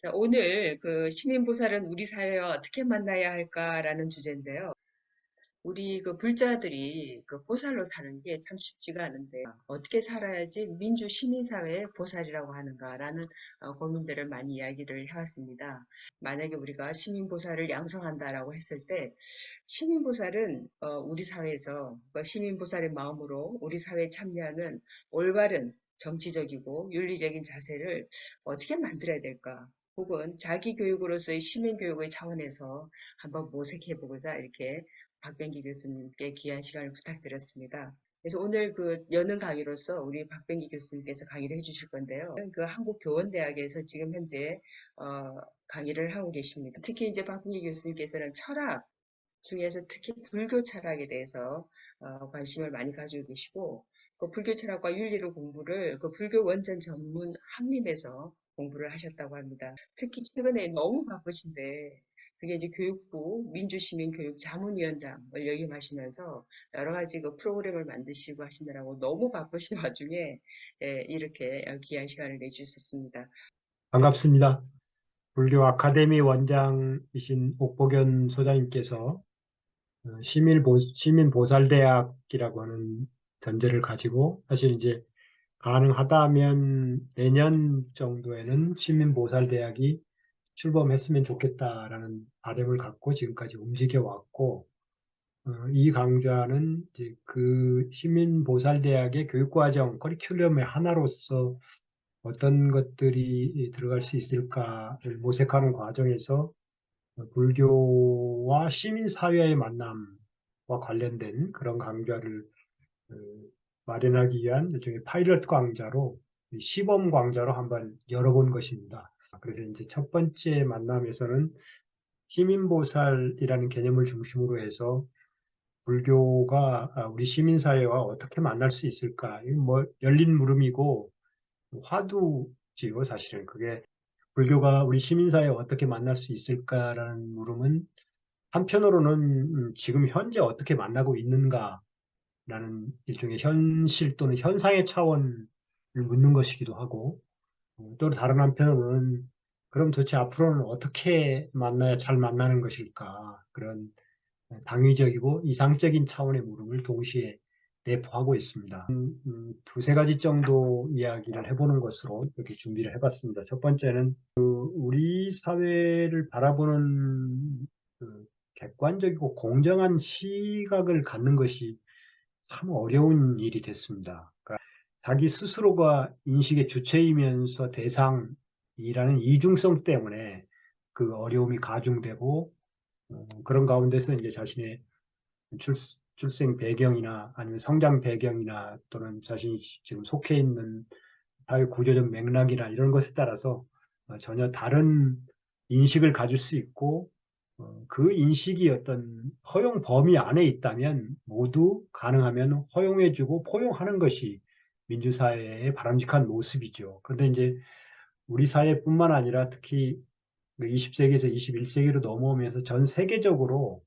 자, 오늘 그 시민보살은 우리 사회와 어떻게 만나야 할까라는 주제인데요. 우리 그 불자들이 그 보살로 사는 게 참 쉽지가 않은데 어떻게 살아야지 민주 시민사회의 보살이라고 하는가라는 고민들을 많이 이야기를 해왔습니다. 만약에 우리가 시민보살을 양성한다라고 했을 때 시민보살은 우리 사회에서 그 시민보살의 마음으로 우리 사회에 참여하는 올바른 정치적이고 윤리적인 자세를 어떻게 만들어야 될까? 혹은 자기 교육으로서의 시민 교육의 차원에서 한번 모색해보고자 이렇게 박병기 교수님께 귀한 시간을 부탁드렸습니다. 그래서 오늘 그 여는 강의로서 우리 박병기 교수님께서 강의를 해주실 건데요. 그 한국교원대학에서 지금 현재 강의를 하고 계십니다. 특히 이제 박병기 교수님께서는 철학 중에서 특히 불교 철학에 대해서 관심을 많이 가지고 계시고 그 불교 철학과 윤리를 공부를 그 불교 원전 전문 학림에서 공부를 하셨다고 합니다. 특히 최근에 너무 바쁘신데 그게 이제 교육부 민주시민교육 자문위원장을 역임하시면서 여러 가지 그 프로그램을 만드시고 하시느라고 너무 바쁘신 와중에 이렇게 귀한 시간을 내주셨습니다. 반갑습니다. 불교 아카데미 원장이신 옥복연 소장님께서 시민보살대학이라고 하는 전제를 가지고 사실 이제 가능하다면 내년 정도에는 시민보살대학이 출범했으면 좋겠다라는 바람을 갖고 지금까지 움직여 왔고, 이 강좌는 이제 그 시민보살대학의 교육과정 커리큘럼의 하나로서 어떤 것들이 들어갈 수 있을까를 모색하는 과정에서 불교와 시민사회의 만남과 관련된 그런 강좌를 어, 마련하기 위한 일종의 파일럿 강좌로 시범 강좌로 한번 열어본 것입니다. 그래서 이제 첫 번째 만남에서는 시민보살이라는 개념을 중심으로 해서 불교가 우리 시민사회와 어떻게 만날 수 있을까? 이건 뭐 열린 물음이고 화두지요, 사실은. 그게 불교가 우리 시민사회에 어떻게 만날 수 있을까라는 물음은 한편으로는 지금 현재 어떻게 만나고 있는가라는 일종의 현실 또는 현상의 차원을 묻는 것이기도 하고, 또 다른 한편으로는 그럼 도대체 앞으로는 어떻게 만나야 잘 만나는 것일까? 그런 당위적이고 이상적인 차원의 물음을 동시에 내포하고 있습니다. 두세 가지 정도 이야기를 해보는 것으로 이렇게 준비를 해봤습니다. 첫 번째는 우리 사회를 바라보는 그 객관적이고 공정한 시각을 갖는 것이 참 어려운 일이 됐습니다. 그러니까 자기 스스로가 인식의 주체이면서 대상이라는 이중성 때문에 그 어려움이 가중되고, 그런 가운데서 이제 자신의 출, 출생 배경이나 아니면 성장 배경이나 또는 자신이 지금 속해 있는 사회 구조적 맥락이나 이런 것에 따라서 전혀 다른 인식을 가질 수 있고, 그 인식이 어떤 허용 범위 안에 있다면 모두 가능하면 허용해주고 포용하는 것이 민주사회의 바람직한 모습이죠. 그런데 이제 우리 사회뿐만 아니라 특히 20세기에서 21세기로 넘어오면서 전 세계적으로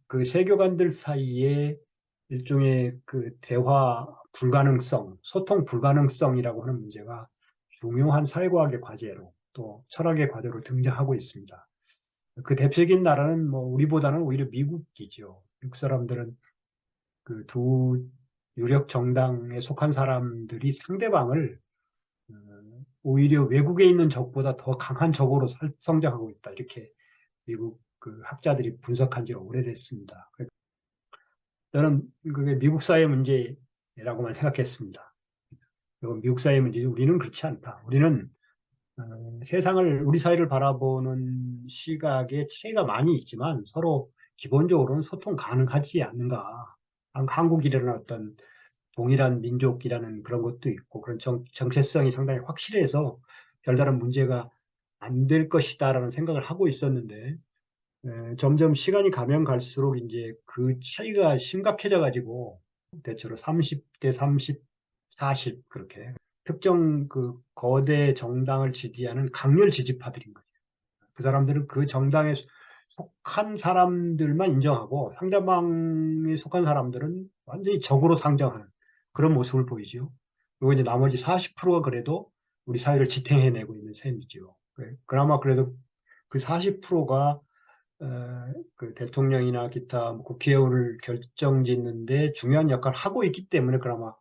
그 세계관들 사이에 일종의 그 대화 불가능성, 소통 불가능성이라고 하는 문제가 중요한 사회과학의 과제로 또 철학의 과제로 등장하고 있습니다. 그 대표적인 나라는 뭐 우리보다는 오히려 미국이죠. 미국 사람들은 그 두 유력 정당에 속한 사람들이 상대방을 오히려 외국에 있는 적보다 더 강한 적으로 성장하고 있다. 이렇게 미국 그 학자들이 분석한 지가 오래됐습니다. 저는 그게 미국 사회 문제라고만 생각했습니다. 그리고 미국 사회 문제지 우리는 그렇지 않다. 우리는 세상을 우리 사회를 바라보는 시각에 차이가 많이 있지만 서로 기본적으로는 소통 가능하지 않는가. 한국이라는 어떤 동일한 민족이라는 그런 것도 있고 그런 정체성이 상당히 확실해서 별다른 문제가 안 될 것이다라는 생각을 하고 있었는데, 점점 시간이 가면 갈수록 이제 그 차이가 심각해져 가지고 대체로 30대 30, 40 그렇게 특정 그 거대 정당을 지지하는 강렬 지지파들인 거죠. 그 사람들은 그 정당에 속한 사람들만 인정하고 상대방에 속한 사람들은 완전히 적으로 상정하는 그런 모습을 보이죠. 그리고 이제 나머지 40%가 그래도 우리 사회를 지탱해내고 있는 셈이죠. 그나마 그래도 그 40%가 그 대통령이나 기타 뭐 국회의원을 결정짓는데 중요한 역할을 하고 있기 때문에 그나마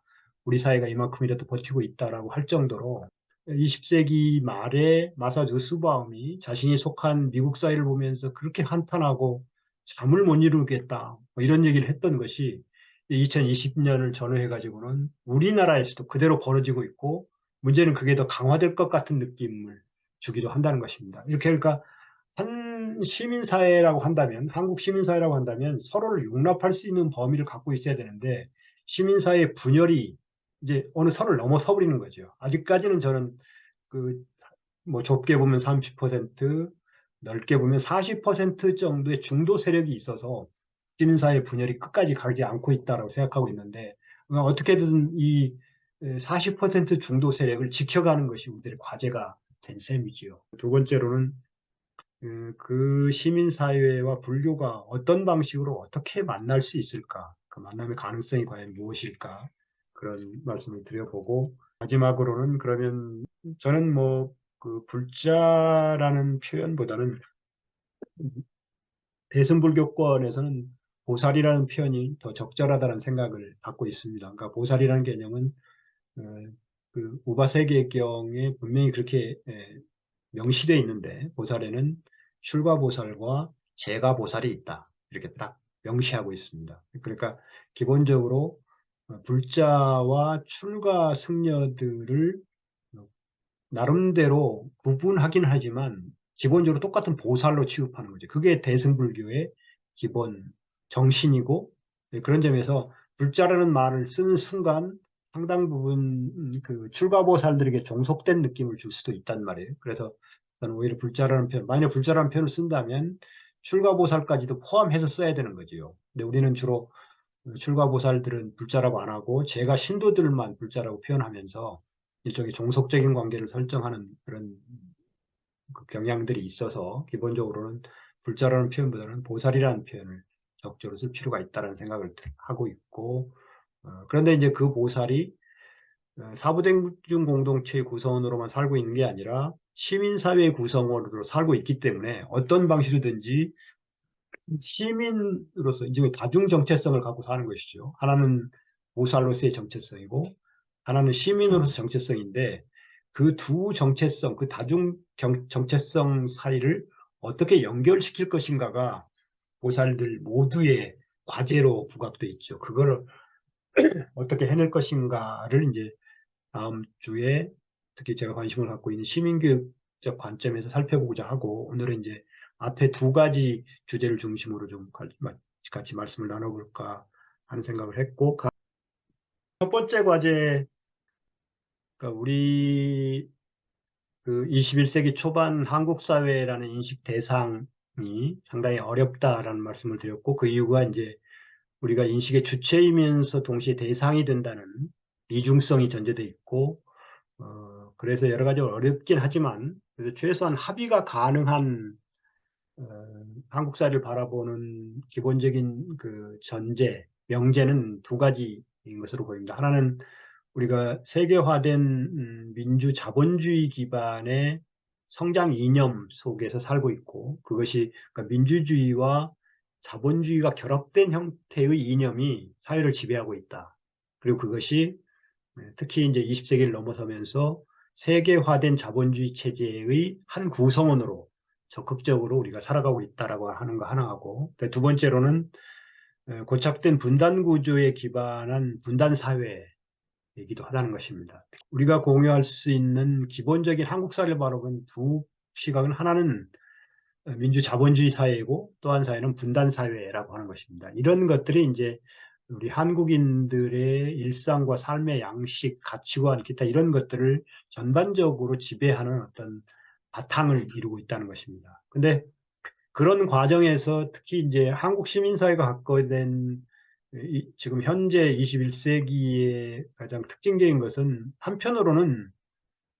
우리 사회가 이만큼이라도 버티고 있다라고 할 정도로 20세기 말에 마사 누스바움이 자신이 속한 미국 사회를 보면서 그렇게 한탄하고 잠을 못 이루겠다 뭐 이런 얘기를 했던 것이 2020년을 전후해 가지고는 우리나라에서도 그대로 벌어지고 있고 문제는 그게 더 강화될 것 같은 느낌을 주기도 한다는 것입니다. 이렇게 그러니까 한 시민사회라고 한다면, 한국 시민사회라고 한다면 서로를 용납할 수 있는 범위를 갖고 있어야 되는데, 시민사회의 분열이 이제 어느 선을 넘어서 버리는 거죠. 아직까지는 저는 그, 뭐 좁게 보면 30%, 넓게 보면 40% 정도의 중도 세력이 있어서 시민사회 분열이 끝까지 가지 않고 있다고 생각하고 있는데, 어떻게든 이 40% 중도 세력을 지켜가는 것이 우리들의 과제가 된 셈이지요. 두 번째로는 그 시민사회와 불교가 어떤 방식으로 어떻게 만날 수 있을까? 그 만남의 가능성이 과연 무엇일까? 그런 말씀을 드려보고, 마지막으로는 그러면 저는 뭐 그 불자라는 표현보다는 대승불교권에서는 보살이라는 표현이 더 적절하다는 생각을 갖고 있습니다. 그러니까 보살이라는 개념은 어, 그 우바세계경에 분명히 그렇게 명시되어 있는데 보살에는 출가보살과 재가보살이 있다. 이렇게 딱 명시하고 있습니다. 그러니까 기본적으로 불자와 출가 승려들을 나름대로 구분하긴 하지만 기본적으로 똑같은 보살로 취급하는 거죠. 그게 대승불교의 기본 정신이고 그런 점에서 불자라는 말을 쓰는 순간 상당 부분 그 출가보살들에게 종속된 느낌을 줄 수도 있단 말이에요. 그래서 저는 오히려 불자라는 표현, 만약 불자라는 표현을 쓴다면 출가보살까지도 포함해서 써야 되는 거죠. 근데 우리는 주로 출가보살들은 불자라고 안 하고 제가 신도들만 불자라고 표현하면서 일종의 종속적인 관계를 설정하는 그런 그 경향들이 있어서 기본적으로는 불자라는 표현보다는 보살이라는 표현을 적절히 쓸 필요가 있다는 생각을 하고 있고 그런데 이제 그 보살이 사부대중 공동체의 구성원으로만 살고 있는 게 아니라 시민사회의 구성원으로 살고 있기 때문에 어떤 방식이든지 시민으로서 이제 다중 정체성을 갖고 사는 것이죠. 하나는 보살로서의 정체성이고 하나는 시민으로서 정체성인데 그 두 정체성, 그 다중 정체성 사이를 어떻게 연결시킬 것인가가 보살들 모두의 과제로 부각돼 있죠. 그거를 어떻게 해낼 것인가를 이제 다음 주에 특히 제가 관심을 갖고 있는 시민교육적 관점에서 살펴보고자 하고 오늘은 이제 앞에 두 가지 주제를 중심으로 좀 같이 말씀을 나눠볼까 하는 생각을 했고 첫 번째 과제 그러니까 우리 그 21세기 초반 한국 사회라는 인식 대상이 상당히 어렵다라는 말씀을 드렸고 그 이유가 이제 우리가 인식의 주체이면서 동시에 대상이 된다는 이중성이 전제돼 있고 그래서 여러 가지 어렵긴 하지만 그래도 최소한 합의가 가능한 어, 한국 사회를 바라보는 기본적인 그 전제, 명제는 두 가지인 것으로 보입니다. 하나는 우리가 세계화된 민주 자본주의 기반의 성장 이념 속에서 살고 있고 그것이 그러니까 민주주의와 자본주의가 결합된 형태의 이념이 사회를 지배하고 있다. 그리고 그것이 특히 이제 20세기를 넘어서면서 세계화된 자본주의 체제의 한 구성원으로 적극적으로 우리가 살아가고 있다라고 하는 거 하나하고 두 번째로는 고착된 분단 구조에 기반한 분단 사회이기도 하다는 것입니다. 우리가 공유할 수 있는 기본적인 한국 사회를 바라보는 두 시각은 하나는 민주 자본주의 사회이고 또 한 사회는 분단 사회라고 하는 것입니다. 이런 것들이 이제 우리 한국인들의 일상과 삶의 양식, 가치관, 기타 이런 것들을 전반적으로 지배하는 어떤 바탕을 이루고 있다는 것입니다. 근데 그런 과정에서 특히 이제 한국 시민사회가 갖고 된 지금 현재 21세기의 가장 특징적인 것은 한편으로는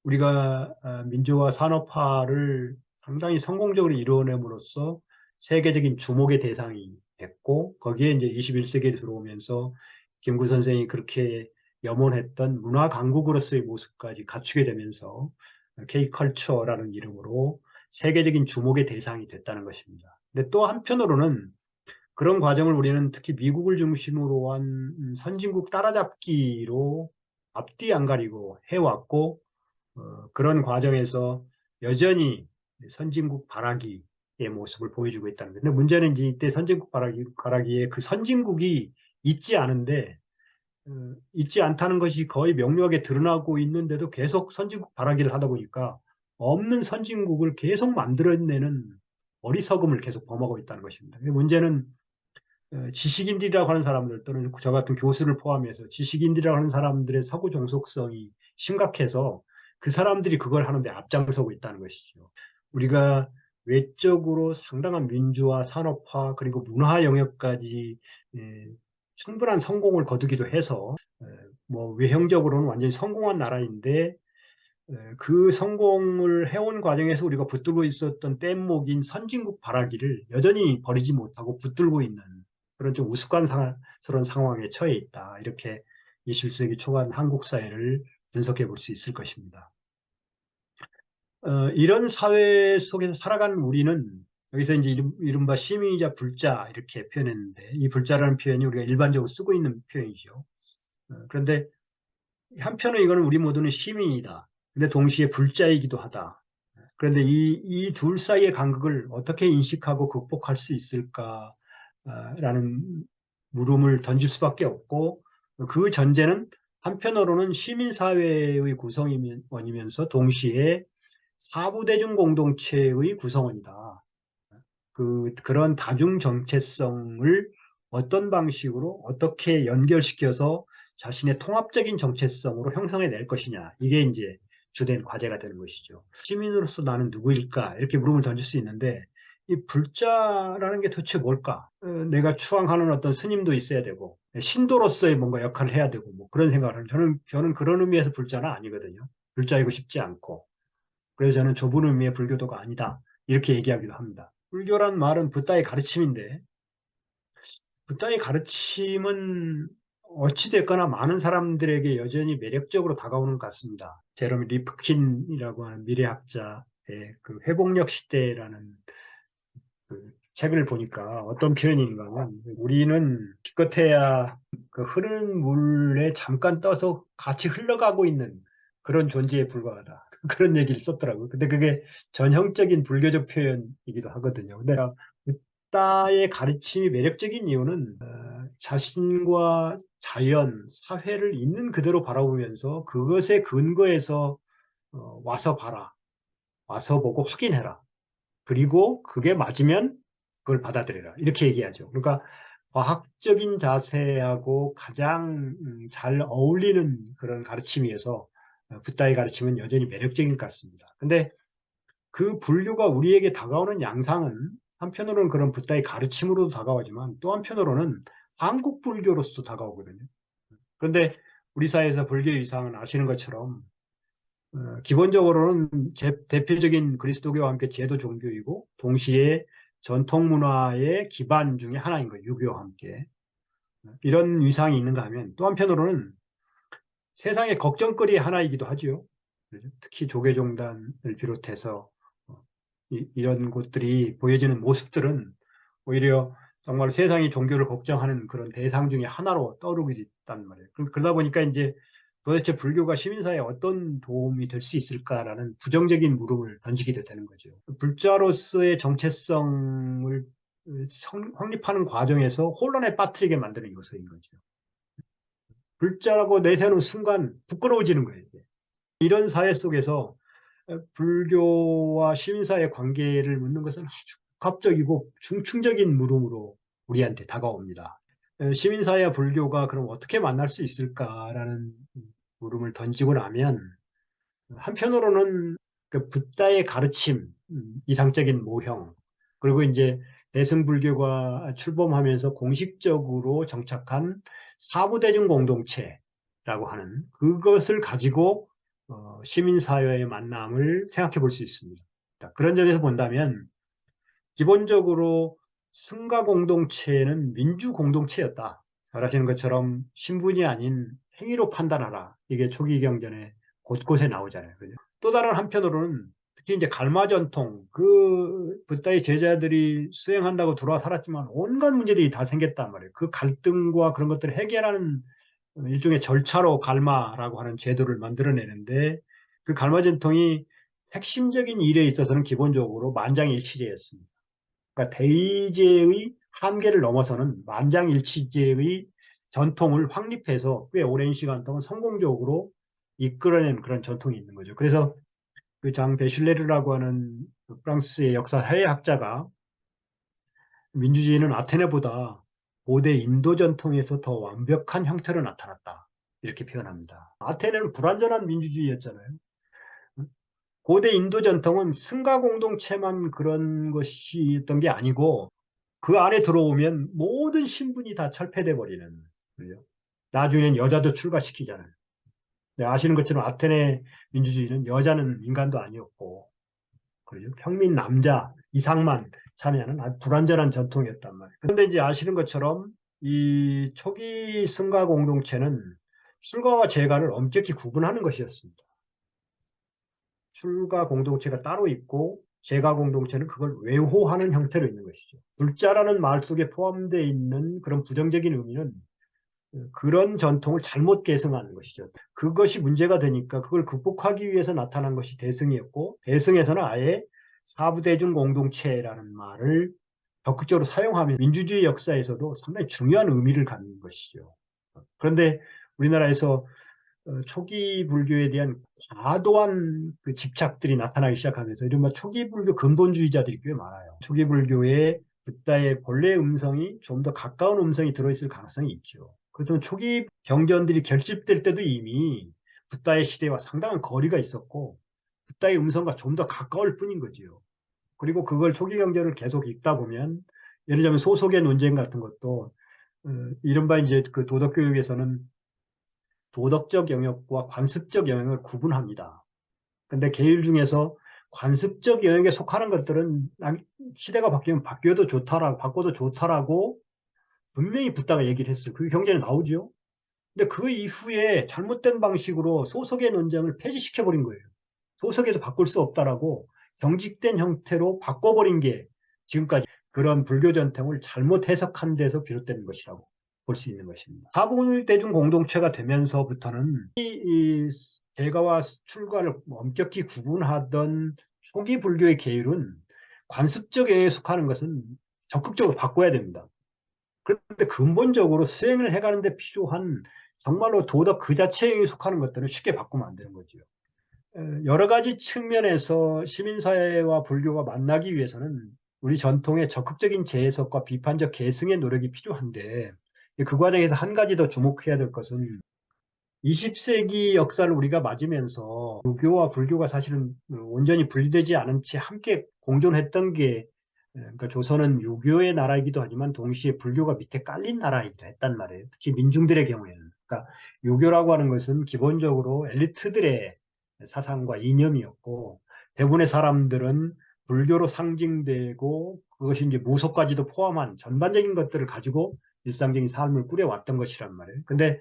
우리가 민주화 산업화를 상당히 성공적으로 이루어냄으로써 세계적인 주목의 대상이 됐고 거기에 이제 21세기에 들어오면서 김구 선생이 그렇게 염원했던 문화 강국으로서의 모습까지 갖추게 되면서 K컬처라는 이름으로 세계적인 주목의 대상이 됐다는 것입니다. 근데 또 한편으로는 그런 과정을 우리는 특히 미국을 중심으로 한 선진국 따라잡기로 앞뒤 안 가리고 해왔고, 그런 과정에서 여전히 선진국 바라기의 모습을 보여주고 있다는 거예요. 근데 문제는 이제 이때 선진국 바라기에 그 선진국이 있지 않은데, 있지 않다는 것이 거의 명료하게 드러나고 있는데도 계속 선진국 바라기를 하다 보니까 없는 선진국을 계속 만들어내는 어리석음을 계속 범하고 있다는 것입니다. 문제는 지식인들이라고 하는 사람들 또는 저 같은 교수를 포함해서 지식인들이라고 하는 사람들의 서구 종속성이 심각해서 그 사람들이 그걸 하는데 앞장서고 있다는 것이죠. 우리가 외적으로 상당한 민주화, 산업화 그리고 문화 영역까지 예, 충분한 성공을 거두기도 해서 뭐 외형적으로는 완전히 성공한 나라인데 그 성공을 해온 과정에서 우리가 붙들고 있었던 뗏목인 선진국 바라기를 여전히 버리지 못하고 붙들고 있는 그런 좀 우스꽝스러운 상황에 처해 있다. 이렇게 21세기 초반 한국 사회를 분석해 볼 수 있을 것입니다. 이런 사회 속에서 살아가는 우리는 여기서 이제 이른바 시민이자 불자 이렇게 표현했는데 이 불자라는 표현이 우리가 일반적으로 쓰고 있는 표현이죠. 그런데 한편은 이거는 우리 모두는 시민이다. 근데 동시에 불자이기도 하다. 그런데 이 둘 사이의 간극을 어떻게 인식하고 극복할 수 있을까라는 물음을 던질 수밖에 없고 그 전제는 한편으로는 시민사회의 구성원이면서 동시에 사부대중 공동체의 구성원이다. 그런 다중 정체성을 어떤 방식으로 어떻게 연결시켜서 자신의 통합적인 정체성으로 형성해 낼 것이냐. 이게 이제 주된 과제가 되는 것이죠. 시민으로서 나는 누구일까? 이렇게 물음을 던질 수 있는데 이 불자라는 게 도대체 뭘까? 내가 추앙하는 어떤 스님도 있어야 되고 신도로서의 뭔가 역할을 해야 되고 뭐 그런 생각을 하는 저는 그런 의미에서 불자는 아니거든요. 불자이고 싶지 않고. 그래서 저는 좁은 의미의 불교도가 아니다. 이렇게 얘기하기도 합니다. 불교란 말은 붓다의 가르침인데 붓다의 가르침은 어찌됐거나 많은 사람들에게 여전히 매력적으로 다가오는 것 같습니다. 제러미 리프킨이라고 하는 미래학자의 그 회복력 시대라는 그 책을 보니까 어떤 표현인가 하면 우리는 기껏해야 그 흐르는 물에 잠깐 떠서 같이 흘러가고 있는 그런 존재에 불과하다. 그런 얘기를 썼더라고요. 근데 그게 전형적인 불교적 표현이기도 하거든요. 근데 붓다의 가르침이 매력적인 이유는 자신과 자연, 사회를 있는 그대로 바라보면서 그것에 근거해서 와서 봐라. 와서 보고 확인해라. 그리고 그게 맞으면 그걸 받아들여라. 이렇게 얘기하죠. 그러니까 과학적인 자세하고 가장 잘 어울리는 그런 가르침이어서 붓다의 가르침은 여전히 매력적인 것 같습니다. 근데 그 불교가 우리에게 다가오는 양상은 한편으로는 그런 붓다의 가르침으로도 다가오지만 또 한편으로는 한국 불교로서도 다가오거든요. 그런데 우리 사회에서 불교의 이상은 아시는 것처럼 기본적으로는 대표적인 그리스도교와 함께 제도 종교이고 동시에 전통 문화의 기반 중에 하나인 거예요. 유교와 함께. 이런 위상이 있는가 하면 또 한편으로는 세상의 걱정거리의 하나이기도 하지요. 특히 조계종단을 비롯해서 이런 곳들이 보여지는 모습들은 오히려 정말 세상이 종교를 걱정하는 그런 대상 중에 하나로 떠오르게 됐단 말이에요. 그러다 보니까 이제 도대체 불교가 시민사회에 어떤 도움이 될 수 있을까라는 부정적인 물음을 던지게 되는 거죠. 불자로서의 정체성을 확립하는 과정에서 혼란에 빠뜨리게 만드는 요소인 거죠. 불자라고 내세우는 순간 부끄러워지는 거예요. 이런 사회 속에서 불교와 시민사회 관계를 묻는 것은 아주 복합적이고 중층적인 물음으로 우리한테 다가옵니다. 시민사회와 불교가 그럼 어떻게 만날 수 있을까라는 물음을 던지고 나면 한편으로는 그 붓다의 가르침, 이상적인 모형, 그리고 이제 대승불교가 출범하면서 공식적으로 정착한 사부대중 공동체라고 하는 그것을 가지고 시민사회의 만남을 생각해 볼 수 있습니다. 그런 점에서 본다면 기본적으로 승가 공동체는 민주 공동체였다. 잘 아시는 것처럼 신분이 아닌 행위로 판단하라. 이게 초기 경전에 곳곳에 나오잖아요. 그죠? 또 다른 한편으로는 특히 이제 갈마 전통, 그 붓다의 제자들이 수행한다고 들어와 살았지만 온갖 문제들이 다 생겼단 말이에요. 그 갈등과 그런 것들을 해결하는 일종의 절차로 갈마라고 하는 제도를 만들어내는데, 그 갈마 전통이 핵심적인 일에 있어서는 기본적으로 만장일치제였습니다. 그러니까 대의제의 한계를 넘어서는 만장일치제의 전통을 확립해서 꽤 오랜 시간 동안 성공적으로 이끌어낸 그런 전통이 있는 거죠. 그래서 그 장 베슐레르라고 하는 그 프랑스의 역사 사회학자가 민주주의는 아테네보다 고대 인도 전통에서 더 완벽한 형태로 나타났다, 이렇게 표현합니다. 아테네는 불완전한 민주주의였잖아요. 고대 인도 전통은 승가 공동체만 그런 것이었던 게 아니고 그 안에 들어오면 모든 신분이 다 철폐돼 버리는, 그죠? 나중에는 여자도 출가시키잖아요. 네, 아시는 것처럼 아테네 민주주의는 여자는 인간도 아니었고, 그죠? 평민 남자 이상만 참여하는 아주 불완전한 전통이었단 말이에요. 그런데 이제 아시는 것처럼 이 초기 승가 공동체는 출가와 재가를 엄격히 구분하는 것이었습니다. 출가 공동체가 따로 있고 재가 공동체는 그걸 외호하는 형태로 있는 것이죠. 불자라는 말 속에 포함되어 있는 그런 부정적인 의미는 그런 전통을 잘못 계승하는 것이죠. 그것이 문제가 되니까 그걸 극복하기 위해서 나타난 것이 대승이었고, 대승에서는 아예 사부대중 공동체라는 말을 적극적으로 사용하면 민주주의 역사에서도 상당히 중요한 의미를 갖는 것이죠. 그런데 우리나라에서 초기 불교에 대한 과도한 그 집착들이 나타나기 시작하면서 이른바 초기 불교 근본주의자들이 꽤 많아요. 초기 불교에 붓다의 본래 음성이 좀 더 가까운 음성이 들어있을 가능성이 있죠. 그렇다면 초기 경전들이 결집될 때도 이미 붓다의 시대와 상당한 거리가 있었고 붓다의 음성과 좀 더 가까울 뿐인 거지요. 그리고 그걸 초기 경전을 계속 읽다 보면, 예를 들자면 소속의 논쟁 같은 것도 이른바 이제 그 도덕교육에서는 도덕적 영역과 관습적 영역을 구분합니다. 근데 계율 중에서 관습적 영역에 속하는 것들은 시대가 바뀌면 바뀌어도 좋다라고, 바꿔도 좋다라고 분명히 붓다가 얘기를 했어요. 그게 경전에 나오죠. 근데 그 이후에 잘못된 방식으로 소속의 논쟁을 폐지시켜버린 거예요. 소속에도 바꿀 수 없다라고 경직된 형태로 바꿔버린 게 지금까지 그런 불교 전통을 잘못 해석한 데서 비롯되는 것이라고 볼 수 있는 것입니다. 사부대중 공동체가 되면서부터는 이 재가와 출가를 엄격히 구분하던 초기 불교의 계율은 관습적 영역에 속하는 것은 적극적으로 바꿔야 됩니다. 그런데 근본적으로 수행을 해가는 데 필요한 정말로 도덕 그 자체에 속하는 것들은 쉽게 바꾸면 안 되는 거죠. 여러 가지 측면에서 시민사회와 불교가 만나기 위해서는 우리 전통의 적극적인 재해석과 비판적 계승의 노력이 필요한데, 그 과정에서 한 가지 더 주목해야 될 것은 20세기 역사를 우리가 맞으면서 유교와 불교가 사실은 온전히 분리되지 않은 채 함께 공존했던 게, 그러니까 조선은 유교의 나라이기도 하지만 동시에 불교가 밑에 깔린 나라이기도 했단 말이에요. 특히 민중들의 경우에는. 그러니까 유교라고 하는 것은 기본적으로 엘리트들의 사상과 이념이었고, 대부분의 사람들은 불교로 상징되고 그것이 이제 무속까지도 포함한 전반적인 것들을 가지고 일상적인 삶을 꾸려왔던 것이란 말이에요. 근데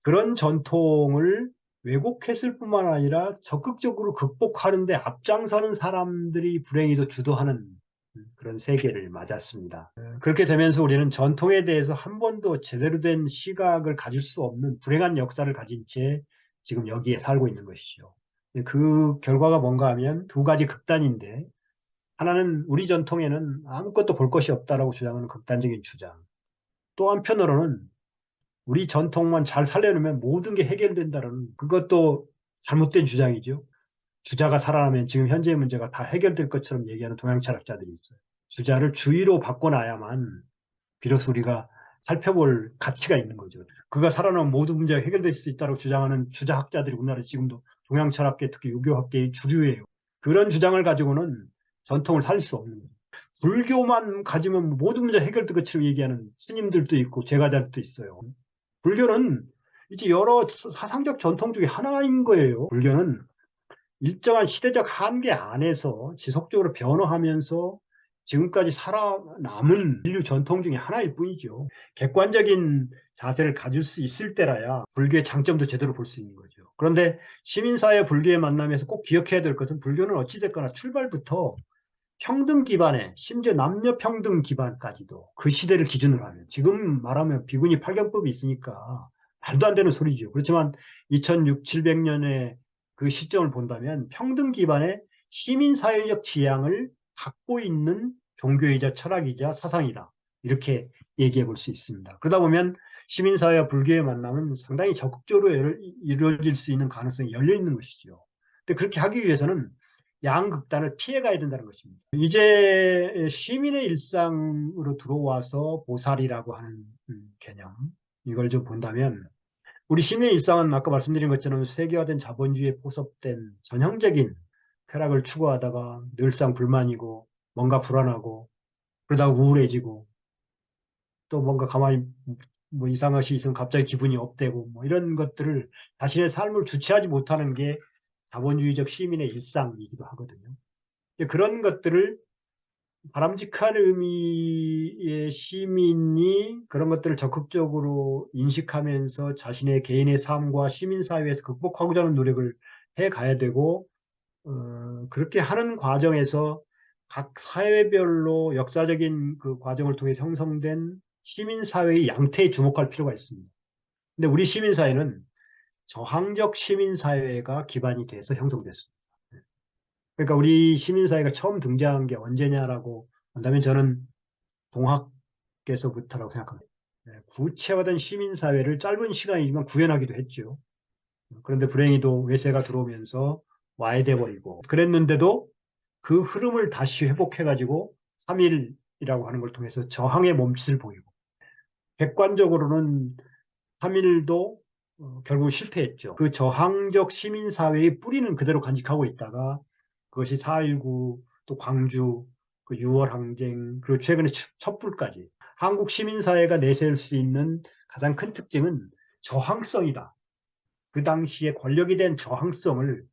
그런 전통을 왜곡했을 뿐만 아니라 적극적으로 극복하는 데 앞장서는 사람들이 불행히도 주도하는 그런 세계를 맞았습니다. 그렇게 되면서 우리는 전통에 대해서 한 번도 제대로 된 시각을 가질 수 없는 불행한 역사를 가진 채 지금 여기에 살고 있는 것이죠. 그 결과가 뭔가 하면 두 가지 극단인데, 하나는 우리 전통에는 아무것도 볼 것이 없다라고 주장하는 극단적인 주장. 또 한편으로는 우리 전통만 잘 살려놓으면 모든 게 해결된다는, 그것도 잘못된 주장이죠. 주자가 살아나면 지금 현재의 문제가 다 해결될 것처럼 얘기하는 동양 철학자들이 있어요. 주자를 주의로 바꿔놔야만 비로소 우리가 살펴볼 가치가 있는 거죠. 그가 살아나면 모든 문제가 해결될 수 있다고 주장하는 주자학자들이 우리나라에 지금도 동양 철학계, 특히 유교학계의 주류예요. 그런 주장을 가지고는 전통을 살릴 수 없는 거죠. 불교만 가지면 모든 문제 해결될 것처럼 얘기하는 스님들도 있고 제가자들도 있어요. 불교는 이제 여러 사상적 전통 중에 하나인 거예요. 불교는 일정한 시대적 한계 안에서 지속적으로 변화하면서 지금까지 살아남은 인류 전통 중에 하나일 뿐이죠. 객관적인 자세를 가질 수 있을 때라야 불교의 장점도 제대로 볼 수 있는 거죠. 그런데 시민사회 불교의 만남에서 꼭 기억해야 될 것은 불교는 어찌됐거나 출발부터 평등 기반에 심지어 남녀 평등 기반까지도 그 시대를 기준으로 하면 지금 말하면 비구니 팔경법이 있으니까 말도 안 되는 소리죠. 그렇지만 2600, 700년의 그 시점을 본다면 평등 기반의 시민사회적 지향을 갖고 있는 종교이자 철학이자 사상이다. 이렇게 얘기해 볼 수 있습니다. 그러다 보면 시민사회와 불교의 만남은 상당히 적극적으로 이루어질 수 있는 가능성이 열려 있는 것이죠. 근데 그렇게 하기 위해서는 양극단을 피해가야 된다는 것입니다. 이제 시민의 일상으로 들어와서 보살이라고 하는 개념, 이걸 좀 본다면 우리 시민의 일상은 아까 말씀드린 것처럼 세계화된 자본주의에 포섭된 전형적인 쾌락을 추구하다가 늘상 불만이고 뭔가 불안하고 그러다가 우울해지고 또 뭔가 가만히 뭐 이상한 것이 있으면 갑자기 기분이 업되고 뭐 이런 것들을 자신의 삶을 주체하지 못하는 게 자본주의적 시민의 일상이기도 하거든요. 그런 것들을 바람직한 의미의 시민이 그런 것들을 적극적으로 인식하면서 자신의 개인의 삶과 시민사회에서 극복하고자 하는 노력을 해 가야 되고, 그렇게 하는 과정에서 각 사회별로 역사적인 그 과정을 통해 형성된 시민사회의 양태에 주목할 필요가 있습니다. 근데 우리 시민사회는 저항적 시민사회가 기반이 돼서 형성됐습니다. 그러니까 우리 시민사회가 처음 등장한 게 언제냐라고 한다면 저는 동학에서부터라고 생각합니다. 구체화된 시민사회를 짧은 시간이지만 구현하기도 했죠. 그런데 불행히도 외세가 들어오면서 와해돼 버리고 그랬는데도 그 흐름을 다시 회복해가지고 3.1이라고 하는 걸 통해서 저항의 몸짓을 보이고 객관적으로는 3.1도 결국 실패했죠. 그 저항적 시민사회의 뿌리는 그대로 간직하고 있다가 그것이 4.19, 또 광주, 그 6월 항쟁, 그리고 최근에 촛불까지 한국 시민사회가 내세울 수 있는 가장 큰 특징은 저항성이다. 그 당시에 권력이 된 저항성을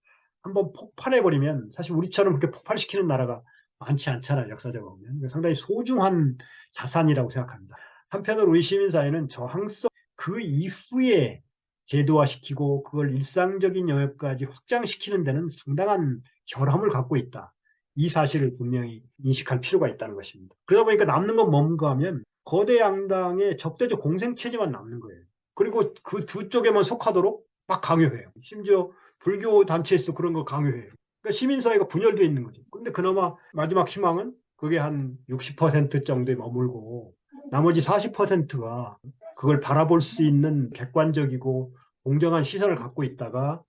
한번 폭발해버리면 사실 우리처럼 그렇게 폭발시키는 나라가 많지 않잖아요. 역사적으로 보면. 상당히 소중한 자산이라고 생각합니다. 한편으로 우리 시민사회는 저항성 그 이후에 제도화시키고 그걸 일상적인 영역까지 확장시키는 데는 상당한 결함을 갖고 있다. 이 사실을 분명히 인식할 필요가 있다는 것입니다. 그러다 보니까 남는 건 뭔가 하면 거대 양당의 적대적 공생체제만 남는 거예요. 그리고 그 두 쪽에만 속하도록 막 강요해요. 심지어 불교 단체에서 그런 거 강요해요. 그러니까 시민사회가 분열되어 있는 거죠. 근데 그나마 마지막 희망은 그게 한 60% 정도에 머물고 나머지 40%가 그걸 바라볼 수 있는 객관적이고 공정한 시선을 갖고 있다가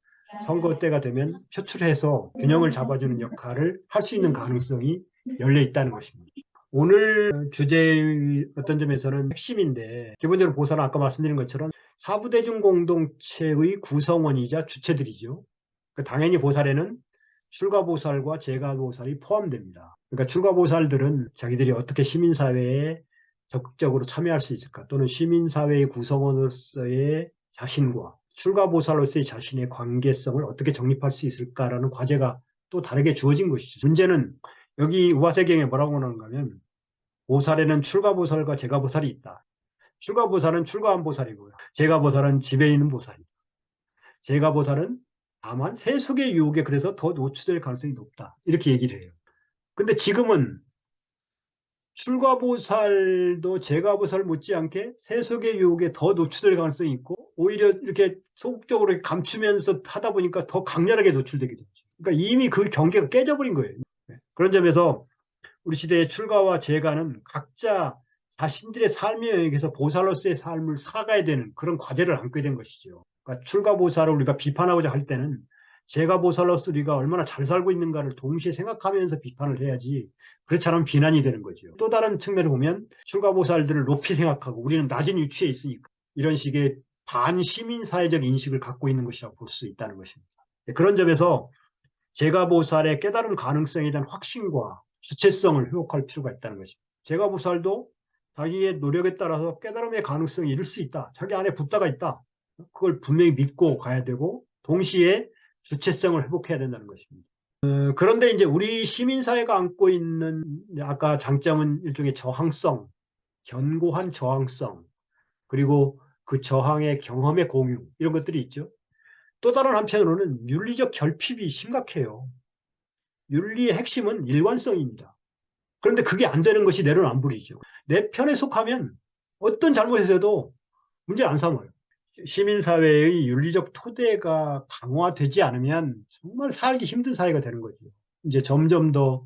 선거 때가 되면 표출해서 균형을 잡아주는 역할을 할 수 있는 가능성이 열려 있다는 것입니다. 오늘 주제의 어떤 점에서는 핵심인데 기본적으로 보살은 아까 말씀드린 것처럼 사부대중 공동체의 구성원이자 주체들이죠. 당연히 보살에는 출가보살과 재가보살이 포함됩니다. 그러니까 출가보살들은 자기들이 어떻게 시민사회에 적극적으로 참여할 수 있을까 또는 시민사회의 구성원으로서의 자신과 출가보살로서의 자신의 관계성을 어떻게 정립할 수 있을까라는 과제가 또 다르게 주어진 것이죠. 문제는 여기 우화세경에 뭐라고 나오는가 하면 보살에는 출가보살과 재가보살이 있다. 출가보살은 출가한 보살이고요. 재가보살은 집에 있는 보살이다. 재가보살은 다만 세속의 유혹에 그래서 더 노출될 가능성이 높다. 이렇게 얘기를 해요. 근데 지금은 출가보살도 재가보살 못지않게 세속의 유혹에 더 노출될 가능성이 있고 오히려 이렇게 소극적으로 감추면서 하다 보니까 더 강렬하게 노출되게 되죠. 그러니까 이미 그 경계가 깨져버린 거예요. 그런 점에서 우리 시대의 출가와 재가는 각자 자신들의 삶의 영역에서 보살로서의 삶을 살아가야 되는 그런 과제를 안게 된 것이죠. 그러니까 출가 보살을 우리가 비판하고자 할 때는 재가 보살로서 우리가 얼마나 잘 살고 있는가를 동시에 생각하면서 비판을 해야지 그렇지 않으면 비난이 되는 거죠. 또 다른 측면을 보면 출가 보살들을 높이 생각하고 우리는 낮은 위치에 있으니까 이런 식의 반시민사회적 인식을 갖고 있는 것이라고 볼 수 있다는 것입니다. 그런 점에서 재가 보살의 깨달음 가능성에 대한 확신과 주체성을 회복할 필요가 있다는 것입니다. 재가 보살도 자기의 노력에 따라서 깨달음의 가능성을 이룰 수 있다. 자기 안에 붓다가 있다. 그걸 분명히 믿고 가야 되고 동시에 주체성을 회복해야 된다는 것입니다. 그런데 이제 우리 시민사회가 안고 있는 아까 장점은 일종의 저항성, 견고한 저항성, 그리고 그 저항의 경험의 공유 이런 것들이 있죠. 또 다른 한편으로는 윤리적 결핍이 심각해요. 윤리의 핵심은 일관성입니다. 그런데 그게 안 되는 것이 내로남불이죠. 내 편에 속하면 어떤 잘못을 해도 문제를 안 삼아요. 시민사회의 윤리적 토대가 강화되지 않으면 정말 살기 힘든 사회가 되는 거죠. 이제 점점 더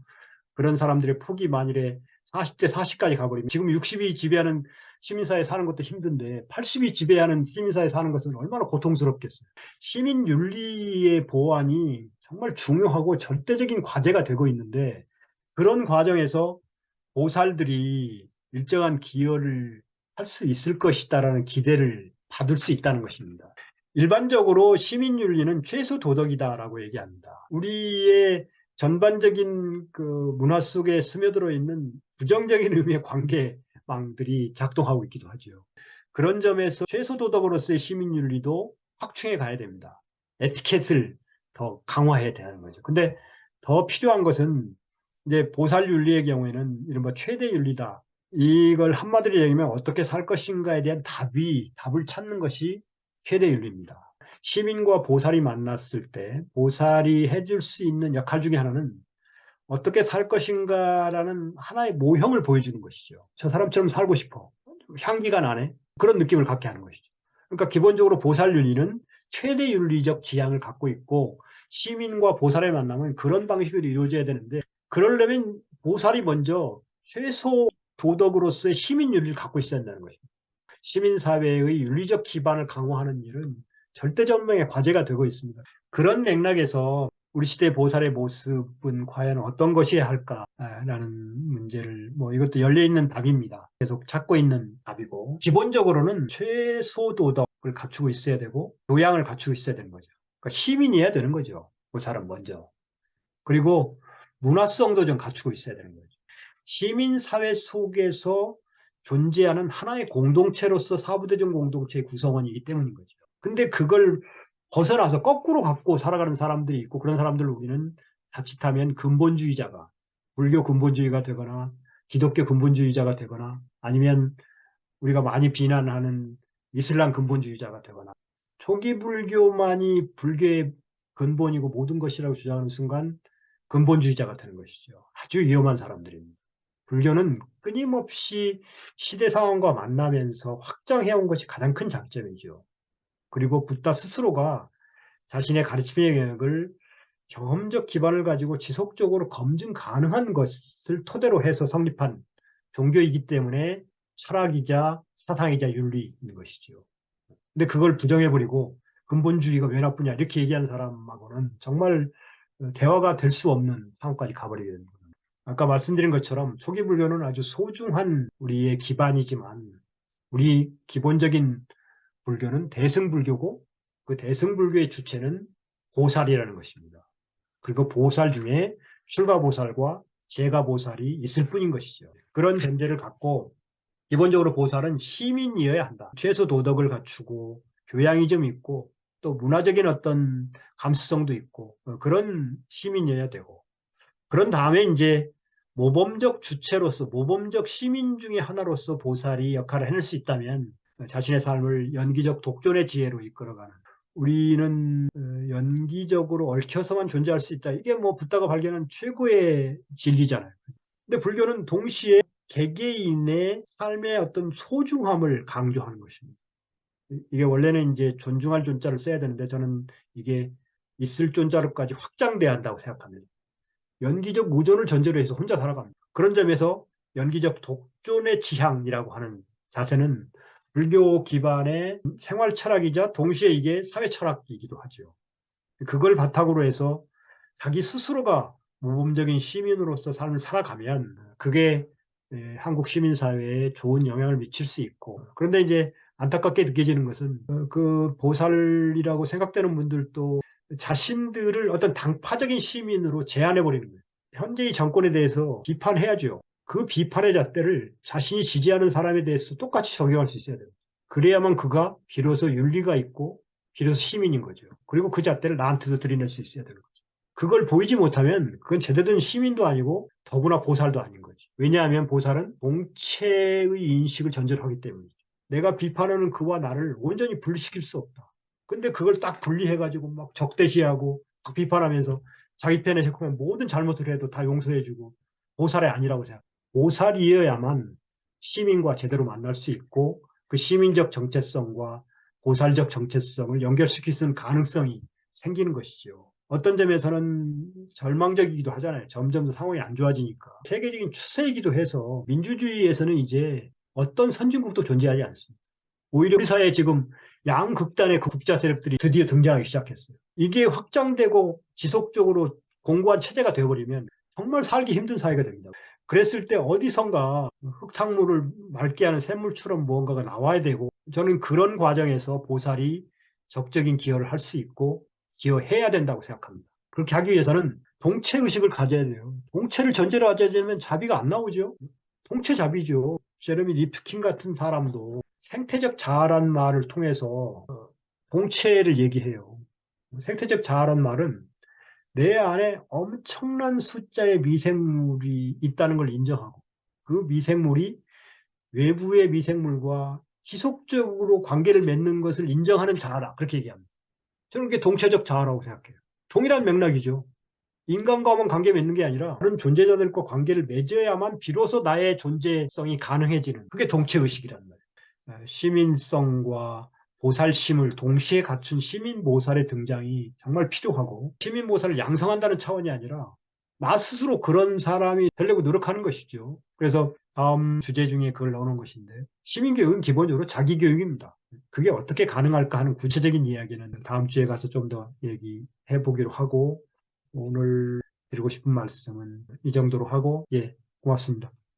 그런 사람들의 폭이 만일에 40대 40까지 가버리면 지금 60이 지배하는 시민사회 사는 것도 힘든데 80이 지배하는 시민사회 사는 것은 얼마나 고통스럽겠어요. 시민윤리의 보완이 정말 중요하고 절대적인 과제가 되고 있는데 그런 과정에서 보살들이 일정한 기여를 할 수 있을 것이다라는 기대를 받을 수 있다는 것입니다. 일반적으로 시민윤리는 최소 도덕이다라고 얘기합니다. 우리의 전반적인 그 문화 속에 스며들어 있는 부정적인 의미의 관계망들이 작동하고 있기도 하죠. 그런 점에서 최소 도덕으로서의 시민윤리도 확충해 가야 됩니다. 에티켓을 더 강화해야 되는 거죠. 근데 더 필요한 것은 이제 보살윤리의 경우에는 이른바 최대윤리다. 이걸 한마디로 얘기하면 어떻게 살 것인가에 대한 답을 찾는 것이 최대윤리입니다. 시민과 보살이 만났을 때 보살이 해줄 수 있는 역할 중에 하나는 어떻게 살 것인가라는 하나의 모형을 보여주는 것이죠. 저 사람처럼 살고 싶어. 향기가 나네. 그런 느낌을 갖게 하는 것이죠. 그러니까 기본적으로 보살윤리는 최대 윤리적 지향을 갖고 있고 시민과 보살의 만남은 그런 방식으로 이루어져야 되는데 그러려면 보살이 먼저 최소 도덕으로서의 시민윤리를 갖고 있어야 한다는 것입니다. 시민사회의 윤리적 기반을 강화하는 일은 절대적명의 과제가 되고 있습니다. 그런 맥락에서 우리 시대 보살의 모습은 과연 어떤 것이어야 할까라는 문제를 이것도 열려있는 답입니다. 계속 찾고 있는 답이고 기본적으로는 최소 도덕을 갖추고 있어야 되고 교양을 갖추고 있어야 되는 거죠. 그러니까 시민이어야 되는 거죠. 보살은 먼저. 그리고 문화성도 좀 갖추고 있어야 되는 거죠. 시민사회 속에서 존재하는 하나의 공동체로서 사부대중 공동체의 구성원이기 때문인 거죠. 근데 그걸 벗어나서 거꾸로 갖고 살아가는 사람들이 있고 그런 사람들을 우리는 자칫하면 근본주의자가 불교 근본주의가 되거나 기독교 근본주의자가 되거나 아니면 우리가 많이 비난하는 이슬람 근본주의자가 되거나 초기 불교만이 불교의 근본이고 모든 것이라고 주장하는 순간 근본주의자가 되는 것이죠. 아주 위험한 사람들입니다. 불교는 끊임없이 시대 상황과 만나면서 확장해온 것이 가장 큰 장점이죠. 그리고 붓다 스스로가 자신의 가르침의 영역을 경험적 기반을 가지고 지속적으로 검증 가능한 것을 토대로 해서 성립한 종교이기 때문에 철학이자 사상이자 윤리인 것이죠. 근데 그걸 부정해버리고 근본주의가 왜 나쁘냐 이렇게 얘기하는 사람하고는 정말 대화가 될 수 없는 상황까지 가버리게 되는 거예요. 아까 말씀드린 것처럼 초기 불교는 아주 소중한 우리의 기반이지만 우리 기본적인 불교는 대승불교고 그 대승불교의 주체는 보살이라는 것입니다. 그리고 보살 중에 출가보살과 제가보살이 있을 뿐인 것이죠. 그런 전제를 갖고 기본적으로 보살은 시민이어야 한다. 최소 도덕을 갖추고 교양이 좀 있고 또 문화적인 어떤 감수성도 있고 그런 시민이어야 되고 그런 다음에 이제 모범적 주체로서 모범적 시민 중의 하나로서 보살이 역할을 해낼 수 있다면 자신의 삶을 연기적 독존의 지혜로 이끌어가는 우리는 연기적으로 얽혀서만 존재할 수 있다. 이게 붓다가 발견한 최고의 진리잖아요. 근데 불교는 동시에 개개인의 삶의 어떤 소중함을 강조하는 것입니다. 이게 원래는 이제 존중할 존자를 써야 되는데 저는 이게 있을 존자로까지 확장돼야 한다고 생각합니다. 연기적 무존을 전제로 해서 혼자 살아갑니다. 그런 점에서 연기적 독존의 지향이라고 하는 자세는 불교 기반의 생활 철학이자 동시에 이게 사회 철학이기도 하죠. 그걸 바탕으로 해서 자기 스스로가 모범적인 시민으로서 삶을 살아가면 그게 한국 시민사회에 좋은 영향을 미칠 수 있고 그런데 이제 안타깝게 느껴지는 것은 그 보살이라고 생각되는 분들도 자신들을 어떤 당파적인 시민으로 제한해버리는 거예요. 현재의 정권에 대해서 비판해야죠. 그 비판의 잣대를 자신이 지지하는 사람에 대해서 똑같이 적용할 수 있어야 돼요. 그래야만 그가 비로소 윤리가 있고 비로소 시민인 거죠. 그리고 그 잣대를 나한테도 들이댈 수 있어야 되는 거죠. 그걸 보이지 못하면 그건 제대로 된 시민도 아니고 더구나 보살도 아닌 거죠. 왜냐하면 보살은 공체의 인식을 전제로 하기 때문이죠. 내가 비판하는 그와 나를 온전히 분리시킬 수 없다. 근데 그걸 딱 분리해가지고 막 적대시하고 막 비판하면서 자기 편에 서고 모든 잘못을 해도 다 용서해주고 보살이 아니라고 생각. 보살이어야만 시민과 제대로 만날 수 있고 그 시민적 정체성과 보살적 정체성을 연결시킬 수 있는 가능성이 생기는 것이죠. 어떤 점에서는 절망적이기도 하잖아요. 점점 더 상황이 안 좋아지니까. 세계적인 추세이기도 해서 민주주의에서는 이제 어떤 선진국도 존재하지 않습니다. 오히려 우리 사회에 지금 양극단의 그 국자 세력들이 드디어 등장하기 시작했어요. 이게 확장되고 지속적으로 공고한 체제가 되어버리면 정말 살기 힘든 사회가 됩니다. 그랬을 때 어디선가 흙탕물을 맑게 하는 샘물처럼 무언가가 나와야 되고 저는 그런 과정에서 보살이 적극적인 기여를 할 수 있고 기여해야 된다고 생각합니다. 그렇게 하기 위해서는 동체의식을 가져야 돼요. 동체를 전제로 하자면 자비가 안 나오죠. 통체자비죠. 제레미 리프킨 같은 사람도 생태적 자아란 말을 통해서 동체를 얘기해요. 생태적 자아란 말은 내 안에 엄청난 숫자의 미생물이 있다는 걸 인정하고 그 미생물이 외부의 미생물과 지속적으로 관계를 맺는 것을 인정하는 자아다. 그렇게 얘기합니다. 저는 그게 동체적 자아라고 생각해요. 동일한 맥락이죠. 인간과만 관계 맺는 게 아니라 다른 존재자들과 관계를 맺어야만 비로소 나의 존재성이 가능해지는 그게 동체의식이란 말이에요. 시민성과 보살심을 동시에 갖춘 시민보살의 등장이 정말 필요하고 시민보살을 양성한다는 차원이 아니라 나 스스로 그런 사람이 되려고 노력하는 것이죠. 그래서 다음 주제 중에 그걸 넣어놓은 것인데 시민교육은 기본적으로 자기교육입니다. 그게 어떻게 가능할까 하는 구체적인 이야기는 다음 주에 가서 좀 더 얘기해 보기로 하고 오늘 드리고 싶은 말씀은 이 정도로 하고, 예, 고맙습니다.